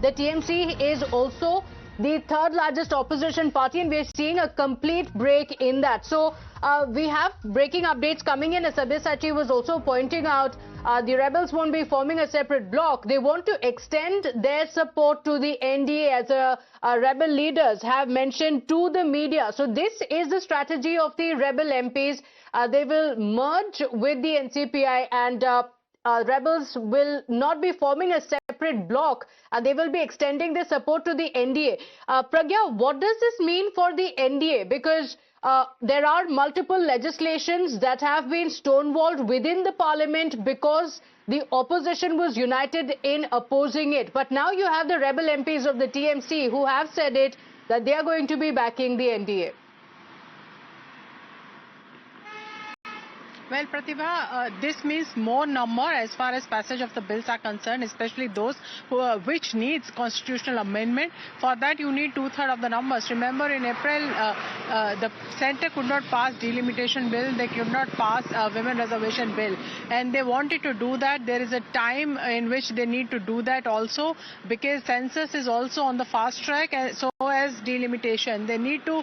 the TMC is also the third largest opposition party, and we're seeing a complete break in that. So we have breaking updates coming in, as Sabyasachi was also pointing out. The rebels won't be forming a separate bloc. They want to extend their support to the NDA, as rebel leaders have mentioned to the media. So this is the strategy of the rebel MPs. They will merge with the NCPI, and rebels will not be forming a separate bloc. They will be extending their support to the NDA. Pragya, what does this mean for the NDA? Because there are multiple legislations that have been stonewalled within the parliament because the opposition was united in opposing it. But now you have the rebel MPs of the TMC who have said it, that they are going to be backing the NDA. Well, Pratibha, this means more number as far as passage of the bills are concerned, especially those which needs constitutional amendment. For that, you need 2/3 of the numbers. Remember, in April, the centre could not pass delimitation bill. They could not pass women reservation bill, and they wanted to do that. There is a time in which they need to do that also, because census is also on the fast track, and so as delimitation. They need to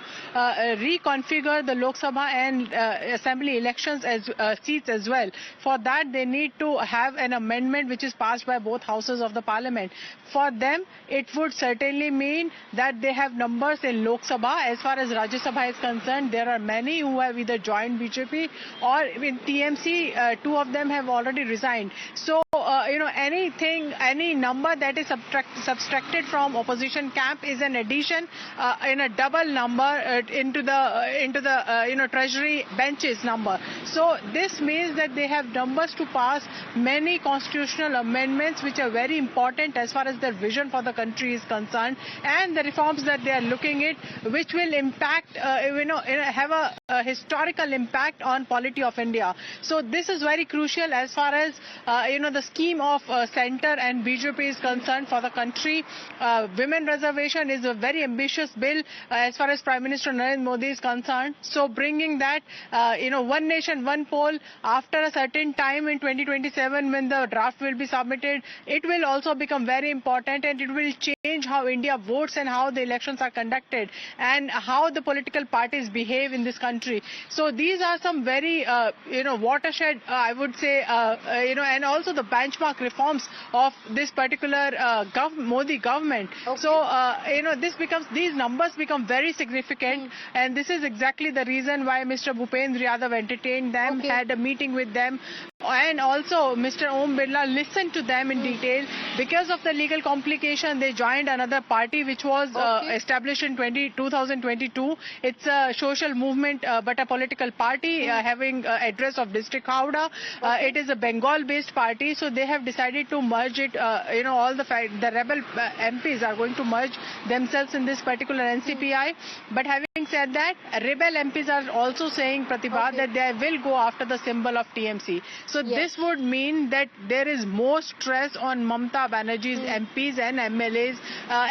reconfigure the Lok Sabha and assembly elections as seats as well. For that, they need to have an amendment which is passed by both houses of the parliament. For them, it would certainly mean that they have numbers in Lok Sabha. As far as Rajya Sabha is concerned, there are many who have either joined BJP or in TMC. Two of them have already resigned. So, any number that is subtracted from opposition camp is an addition in a double number into the treasury benches number. So this means that they have numbers to pass many constitutional amendments which are very important as far as their vision for the country is concerned, and the reforms that they are looking at, which will impact, have a historical impact on polity of India. So this is very crucial as far as the scheme of centre and BJP is concerned for the country. Women reservation is a very ambitious bill as far as Prime Minister Narendra Modi is concerned. So bringing that, one nation, one poll, after a certain time in 2027 when the draft will be submitted, it will also become very important, and it will change how India votes and how the elections are conducted and how the political parties behave in this country. So these are some very, watershed, I would say, and also the benchmark reforms of this particular Modi government. Okay. So, these numbers become very significant, and this is exactly the reason why Mr. Bhupendra Yadav entertained them, had a meeting with them, and also Mr. Om Birla listened to them in detail. Because of the legal complication, they joined another party which was established in 2022. It's a social movement, but a political party having address of District Howrah. It is a Bengal-based party, so they have decided to merge it. All the rebel MPs are going to merge themselves in this particular NCPI. But having said that, rebel MPs are also saying, Pratibha, that they will go after the symbol of TMC. So this would mean that there is more stress on Mamata Banerjee's MPs and MLAs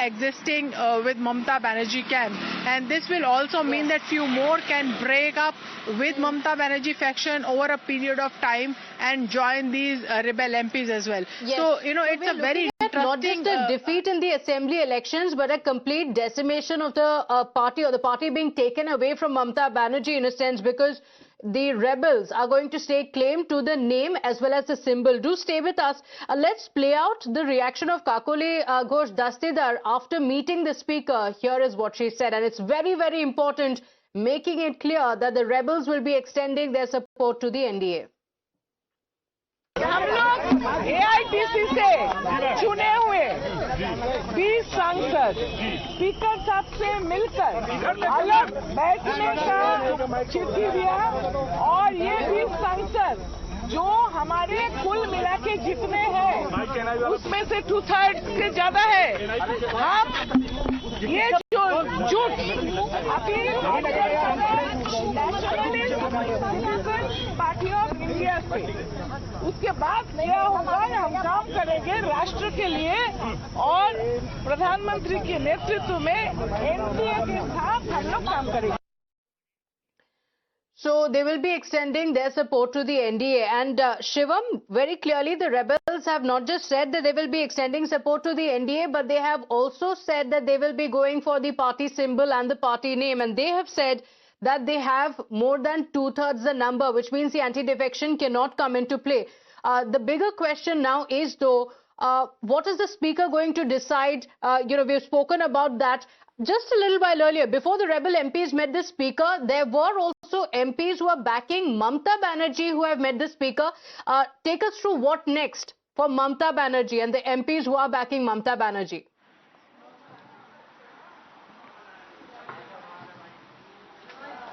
existing with Mamata Banerjee camp. And this will also mean that few more can break up with Mamata Banerjee faction over a period of time and join these rebel MPs as well. Yes. So, it's a very not just a defeat in the assembly elections, but a complete decimation of the party, or the party being taken away from Mamata Banerjee in a sense, because the rebels are going to stake claim to the name as well as the symbol. Do stay with us. Let's play out the reaction of Kakoli Ghosh Dastidar after meeting the speaker. Here is what she said, and it's very, very important, making it clear that the rebels will be extending their support to the NDA. हम लोग AITC से चुने हुए 20 सांसद speaker साहब से मिलकर अलग बैठने का चिट्ठी दिया, और ये 20 सांसद जो हमारे कुल मिला के जितने हैं उसमें से 2/3 से ज्यादा है। हम ये जो झूठ अपील पार्टी ऑफ इंडिया से, उसके बाद क्या होगा, हम काम करेंगे राष्ट्र के लिए, और प्रधानमंत्री के नेतृत्व में एनडीए के साथ हम लोग काम करेंगे। So they will be extending their support to the NDA. And Shivam, very clearly the rebels have not just said that they will be extending support to the NDA, but they have also said that they will be going for the party symbol and the party name. And they have said that they have more than 2/3 the number, which means the anti-defection cannot come into play. The bigger question now is, though, what is the speaker going to decide? We've spoken about that. Just a little while earlier, before the rebel MPs met the speaker, there were also MPs who are backing Mamata Banerjee who have met the speaker. Take us through what next for Mamata Banerjee and the MPs who are backing Mamata Banerjee.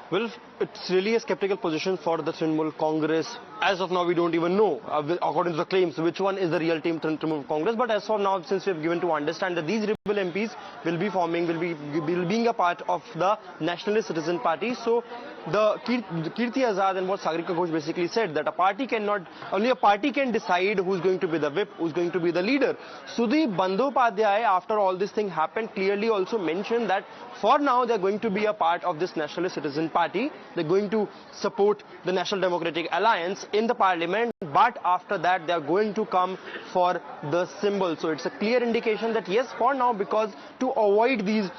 Well, it's really a skeptical position for the Trinamool Congress. As of now, we don't even know, according to the claims, which one is the real team Trinamool Congress. But as for now, since we have given to understand that these rebel MPs will be being a part of the Nationalist Citizen Party. So the Kirti Azad and what Sagarika Ghosh basically said, that only a party can decide who's going to be the whip, who's going to be the leader. Sudeep Bandyopadhyay, after all this thing happened, clearly also mentioned that for now they're going to be a part of this Nationalist Citizen Party. They're going to support the National Democratic Alliance in the parliament, but after that they're going to come for the symbol. So it's a clear indication that yes, for now, because to avoid these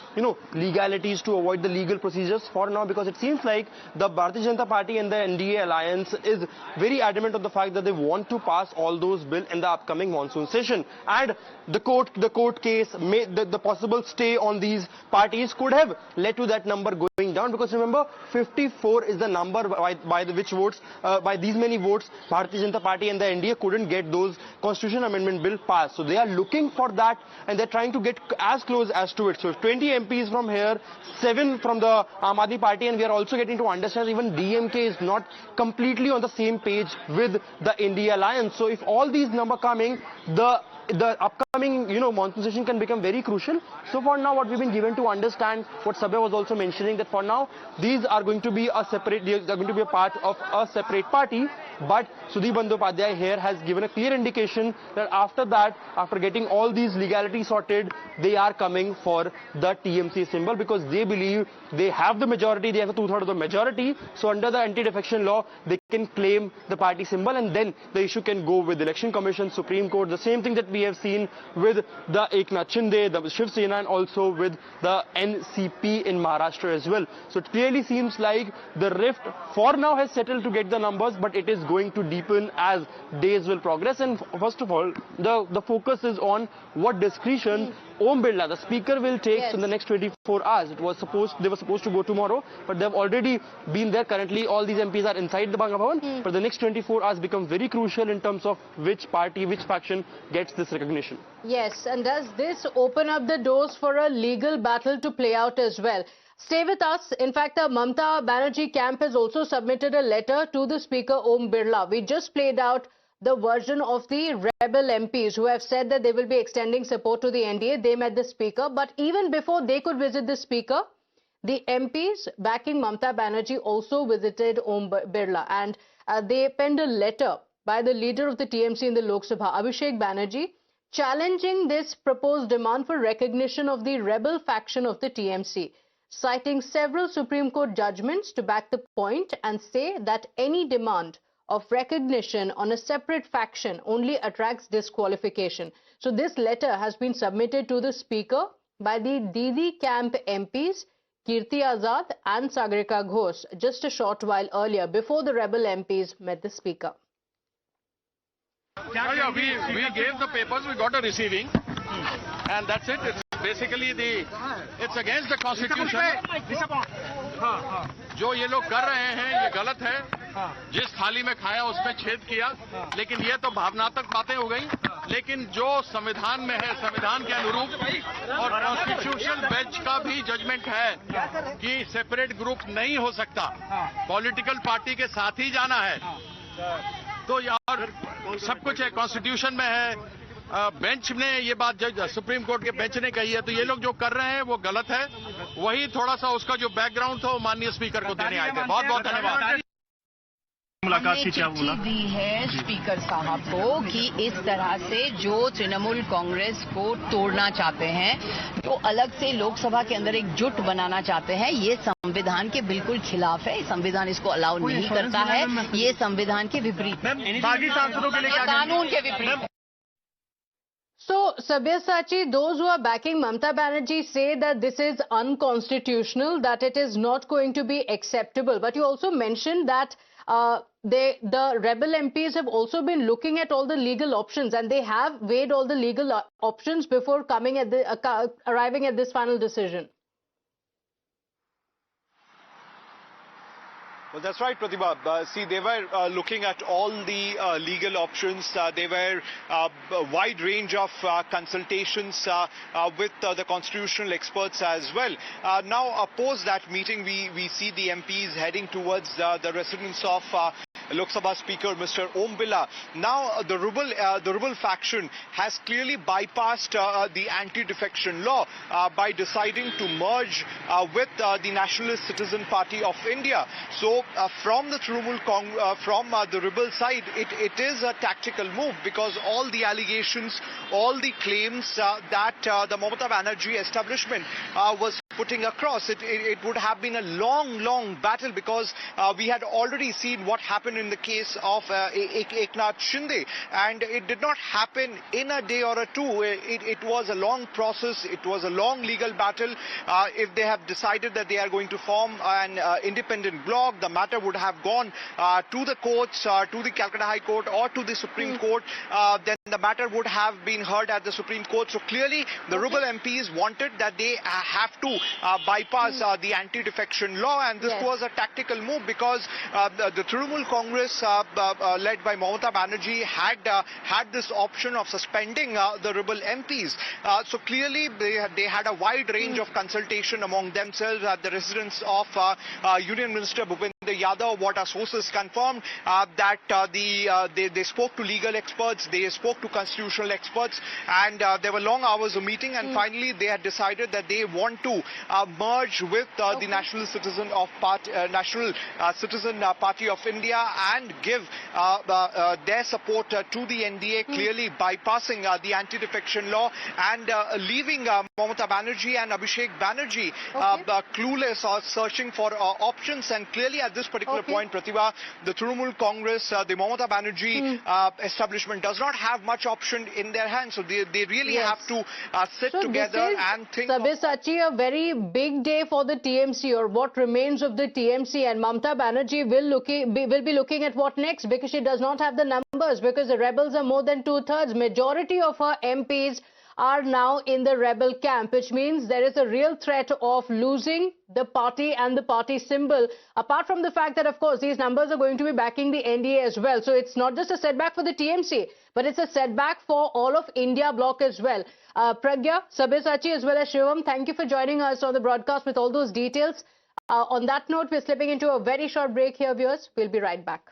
legalities, to avoid the legal procedures for now, because it seems like the Bharatiya Janata Party and the NDA alliance is very adamant on the fact that they want to pass all those bills in the upcoming monsoon session. And the court case, the possible stay on these parties could have led to that number going down, because remember, 54 is the number by which votes, by these many votes, Bharatiya Janata Party and the NDA couldn't get those constitution amendment bill passed. So they are looking for that, and they're trying to get as close as to it. So 20 MPs from here, 7 from the Aam Aadmi Party, and we are also getting to understand even DMK is not completely on the same page with the NDA alliance. So if all these numbers coming, the upcoming monsoon session can become very crucial. So for now, what we've been given to understand, what Sabya was also mentioning, that for now these are going to be a part of a separate party. But Sudeep Bandyopadhyay here has given a clear indication that after that, after getting all these legalities sorted, they are coming for the TMC symbol, because they believe they have the majority, they have a 2/3 of the majority. So under the anti-defection law, they can claim the party symbol, and then the issue can go with the Election Commission, Supreme Court. The same thing that we have seen with the Eknath Shinde, the Shiv Sena, and also with the NCP in Maharashtra as well. So it clearly seems like the rift for now has settled to get the numbers, but it is going to deepen as days will progress. And first of all, the focus is on what discretion Om Birla, the speaker, will take in the next 24 hours. They were supposed to go tomorrow, but they've already been there. Currently, all these MPs are inside the Banga Bhavan. But the next 24 hours become very crucial in terms of which party, which faction gets this recognition. Yes, and does this open up the doors for a legal battle to play out as well? Stay with us. In fact, the Mamata Banerjee camp has also submitted a letter to the Speaker Om Birla. We just played out the version of the rebel MPs who have said that they will be extending support to the NDA. They met the Speaker, but even before they could visit the Speaker, the MPs backing Mamata Banerjee also visited Om Birla, and they penned a letter by the leader of the TMC in the Lok Sabha, Abhishek Banerjee, challenging this proposed demand for recognition of the rebel faction of the TMC, citing several Supreme Court judgments to back the point, and say that any demand of recognition on a separate faction only attracts disqualification. So this letter has been submitted to the Speaker by the Didi camp MPs Kirti Azad and Sagarika Ghosh just a short while earlier, before the rebel MPs met the Speaker. Yeah, we gave the papers, we got a receiving, and that's it. It's basically it's against the constitution. जो ये लोग कर रहे हैं ये गलत है. जिस थाली में खाया उसमें छेद किया, लेकिन ये तो भावनात्मक बातें हो गई. लेकिन जो संविधान में है, संविधान के अनुरूप, और कॉन्स्टिट्यूशनल बेंच का भी जजमेंट है कि सेपरेट ग्रुप नहीं हो सकता, पॉलिटिकल पार्टी के साथ ही जाना है. तो यार सब कुछ है, कॉन्स्टिट्यूशन में है. बेंच ने ये बात, सुप्रीम कोर्ट के बेंच ने कही है, तो ये लोग जो कर रहे हैं वो गलत है. वही थोड़ा सा उसका जो बैकग्राउंड था वो माननीय स्पीकर को देने आए थे. बहुत बहुत धन्यवाद. हमने चिट्ठी दी है स्पीकर साहब को कि इस तरह से जो तृणमूल कांग्रेस को तोड़ना चाहते हैं, जो अलग से लोकसभा के अंदर एक जुट बनाना चाहते हैं, ये संविधान के बिल्कुल खिलाफ है। संविधान इसको अलाउ नहीं करता है, ये संविधान के विपरीत है, बागी सांसदों के लिए क्या कानून के विपरीत है। So, Sabyasachi, those who are backing Mamata Banerjee say that this is unconstitutional, that it is not going to be acceptable. But you also mentioned that the rebel MPs have also been looking at all the legal options, and they have weighed all the legal options before coming at arriving at this final decision. Well, that's right, Pratibha. See, they were looking at all the legal options. There were a wide range of consultations with the constitutional experts as well. Now, post that meeting, we see the MPs heading towards the residence of Lok Sabha Speaker Mr. Om Birla. Now, the rebel faction has clearly bypassed the anti-defection law by deciding to merge with the Nationalist Citizen Party of India. So, from the the rebel side, it is a tactical move, because all the allegations, all the claims that the Mamata Banerjee establishment was putting across, it would have been a long battle, because we had already seen what happened in the case of Eknath Shinde, and it did not happen in a day or two. It was a long process, it was a long legal battle. If they have decided that they are going to form an independent bloc, the matter would have gone to the courts, to the Calcutta High Court or to the Supreme Court. Then the matter would have been heard at the Supreme Court. So clearly the rebel MPs wanted that they have to bypass the anti-defection law, and this was a tactical move, because the Trinamool Congress led by Mamata Banerjee had this option of suspending the rebel MPs. So clearly they had a wide range of consultation among themselves at the residence of Union Minister Bhupendra Yadav. What our sources confirmed that they spoke to legal experts, they spoke to constitutional experts, and there were long hours of meeting, and finally they had decided that they want to merge with the National Citizen Party of India and give their support to the NDA, clearly bypassing the anti-defection law and leaving Mamata Banerjee and Abhishek Banerjee clueless or searching for options. And clearly at this particular point, Pratibha, the Trinamool Congress, the Mamata Banerjee establishment does not have much option in their hands, so they really have to sit together and think. Sabyasachi, a very big day for the TMC, or what remains of the TMC, and Mamata Banerjee will be looking at what next, because she does not have the numbers, because the rebels are more than 2/3. Majority of her MPs are now in the rebel camp, which means there is a real threat of losing the party and the party symbol, apart from the fact that, of course, these numbers are going to be backing the NDA as well. So it's not just a setback for the TMC, but it's a setback for all of India bloc as well. Pragya, Sabyasachi as well as Shivam, thank you for joining us on the broadcast with all those details. On that note, we're slipping into a very short break here, viewers. We'll be right back.